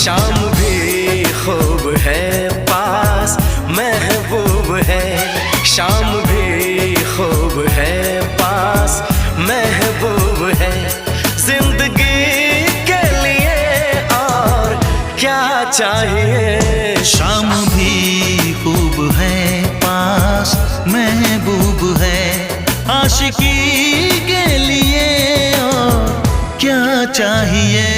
शाम भी खूब है पास महबूब है, शाम भी खूब है पास महबूब है। जिंदगी के लिए और क्या चाहिए। शाम भी खूब है पास महबूब है, आशिकी के लिए और क्या चाहिए।